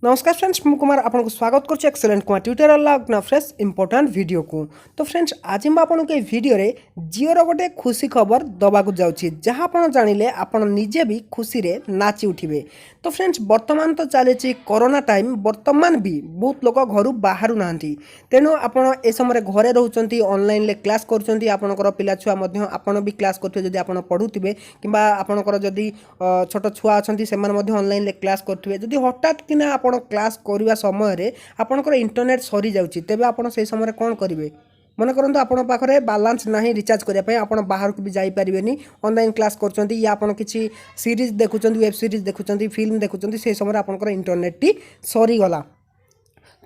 नमस्कार फ्रेंड्स मु कुमार आपन को स्वागत करछि एक्सेलेंट कुमार ट्यूटोरियल लागना फ्रेश इंपोर्टेंट वीडियो को। तो फ्रेंड्स आज मैं आपन के वीडियो रे जियो रो गोटे खुशी खबर दबा को जाउछि जहां आपन जानिले आपन निजे भी खुशी रे नाची उठिबे। तो फ्रेंड्स वर्तमान तो चलेछि कोरोना टाइम, वर्तमान भी बहुत लोक घर बाहर नांती, तेणु आपन ए समय घरे रहउचंती, ऑनलाइन ले क्लास करूचंती, आपनकर पिला छुआ मध्ये आपन भी क्लास करथि जदि आपन पढुथिबे किबा आपनकर जदि छोट छुआ अछंती सेमान मध्ये ऑनलाइन ले क्लास करथिबे। जदि हठात किना आपन क्लास करवा समय रे आपनकर इंटरनेट सरी जाउची तेबे आपन से समय कोन करिवे। मन करंतु आपन पाखरे बैलेंस नाही रिचार्ज करिया पय आपन बाहर को भी जाई परिबेनी, ऑनलाइन क्लास करचंती या आपन किछि सीरीज देखुचंती, वेब सीरीज देखुचंती, फिल्म देखुचंती, से समय आपनकर इंटरनेट टी सरी गला।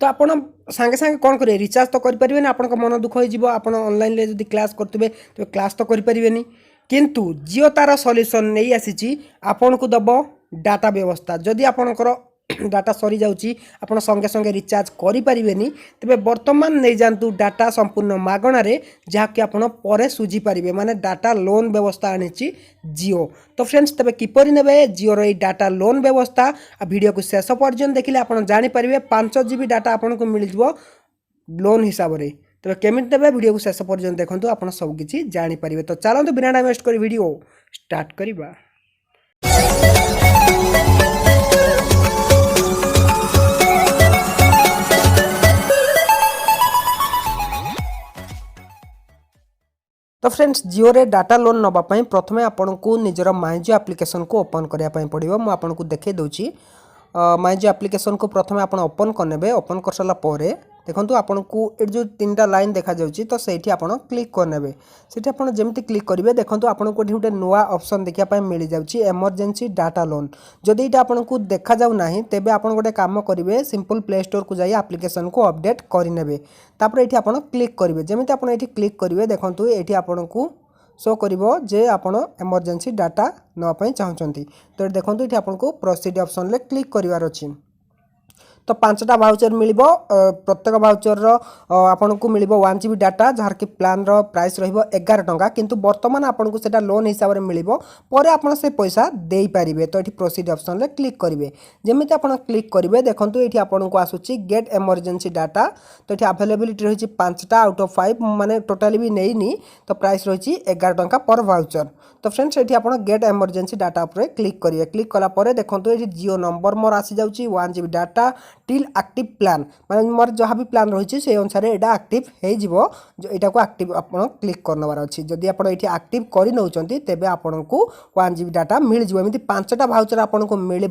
तो आपन सांगे सांगे कौन करेंगे, रिचार्ज तो करें, आपन मन दुख हो आपन ऑनलाइन ले जदि क्लास करते तो क्लास तो करें। किंतु जियो तार सॉल्यूशन नहीं आसी आपन को दब डाटा व्यवस्था। जदि आपनकर डाटा सरी जाउची आपन संगे संगे रिचार्ज करि परिबेनी तबे वर्तमान नै जानतु डाटा संपूर्ण मागणारे जहाँकि आपन परे सुझी पारिबे, माने डाटा लोन व्यवस्था आनिची जियो। तो फ्रेंड्स तबे किपरि नेबे जियो रो डाटा लोन व्यवस्था वीडियो को शेष पर्यंत देखिले आपन जानि परिबे 5 GB डाटा आपन को मिल जिवो लोन हिसाब रे। तबे केमिति देबे वीडियो को शेष पर्यंत देखंतु आपन सब किछि जानि परिबे। तो चलंतु बिना टाइम वेस्ट करी वीडियो स्टार्ट करिबा। तो फ्रेंड्स जियो रे डाटा लोन नवापाई प्रथमे आपन को निजर माई जियो एप्लिकेशन को ओपन करने पड़ो। मुझे आपन को देखा दूसरी माई जियो एप्लिकेशन को प्रथमे आपन ओपन करने। ओपन कर सारा देखो आपन को ये जो 3टा लाइन देखा जाउची तो सेठी आपन क्लिक करने। सेठी आपन जेमती क्लिक करेंगे देखो आपन को गोटे नुआ ऑप्शन देखा मिल जाउची इमरजेंसी डाटा लोन। जदि ये आपन को देखा जाउ नाही तेबे आपन गोटे काम करेंगे, सिंपल प्ले स्टोर को जाई एप्लिकेशन को अपडेट करने। तापर ये आपन क्लिक करेंगे, जमी आपन ये क्लिक करेंगे देखो ये आपन को शो करिवो जे आपन इमरजेंसी डाटा नवाई चाहते। तो देखो ये आपन को प्रोसीड ऑप्शन ले क्लिक करिवार अछि। तो 5टा भाउचर मिलिबो, प्रत्येक भाउचर रो आपन को मिलिबो 1 GB डाटा जहार कि प्लान रो प्राइस रहिबो 11 टंका। किंतु वर्तमान आपन को सेटा लोन हिसाब रे मिलिबो, परे आपन से पैसा देई परिबे। तो एठी प्रोसीड ऑप्शन ले क्लिक करिवे, जेमिति आपन क्लिक करिवे देखंतु एठी आपन को आसुची गेट इमरजेंसी डाटा। तो एठी अवेलेबिलिटी रहिची 5टा आउट ऑफ 5, माने टोटली भी नेइनी। तो प्राइस रहिची 11 टंका पर भाउचर। तो फ्रेंड्स एठी आपन गेट इमरजेंसी डाटा ऊपर क्लिक करिवे। क्लिक कला परे देखंतु एठी जियो नंबर मोर आसी जाउची 1 GB data till active plan, माने मोर जहाँ भी प्लान रही से अनुसार यहाँ एक्टिव हो यहाँ को एक्टिव आपन क्लिक करनवार अच्छी। जदि आप ये एक्टिव कर नौकरी तेबे आपन को 1 GB डाटा मिल जाए। एमती 5टा भाउचर आपन को मिल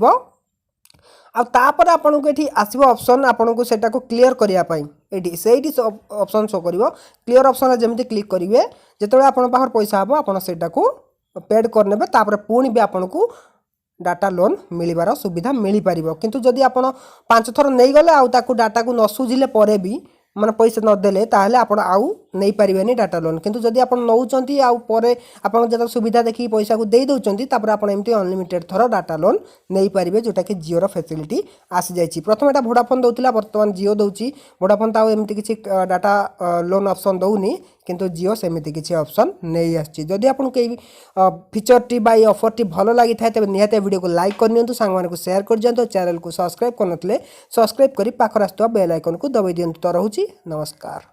आपर आपन को ये आसो ऑप्शन आपन को सेटा को क्लियर करने से ऑप्शन शो कर क्लियर ऑप्शन जमी क्लिक करेंगे जो आप पैसा हम आप पेड करने तापर पुणी भी आपन को डाटा लोन मिलबार सुविधा मिल पार। किंतु जदि आपन 5 थर नहीं गले आउ ताकू डाटा को न सुझिले परे भी माने पैसा न देले ताहले आपन आउ नहीं पारिबेनी डाटा लोन। किंतु जदि आपन नौचंती आउ परे आपन जता सुविधा देखि पैसा को देई दउचंती तापर आपन एमती अनलिमिटेड थर डाटा लोन नहीं पारिबे, जोटा कि जियो रो फैसिलिटी आसी जायछि। प्रथम एटा वोडाफोन दउतिला, वर्तमान जियो दउछि। वोडाफोन ताउ एमती किछि डाटा लोन ऑप्शन दउनी, किंतु जियो सेमिति किछि ऑप्शन नहीं आछि। जदि आपन के फीचर टी बाय ऑफर टी भलो लागि थाए तबे निहाते वीडियो को लाइक कर नियंतु, सांग माने को शेयर कर दियंतु, चैनल को सब्सक्राइब करनतले सब्सक्राइब करी पाखर आस्तवा बेल आइकन को दबाई दियंतु। तो रहउछि नमस्कार।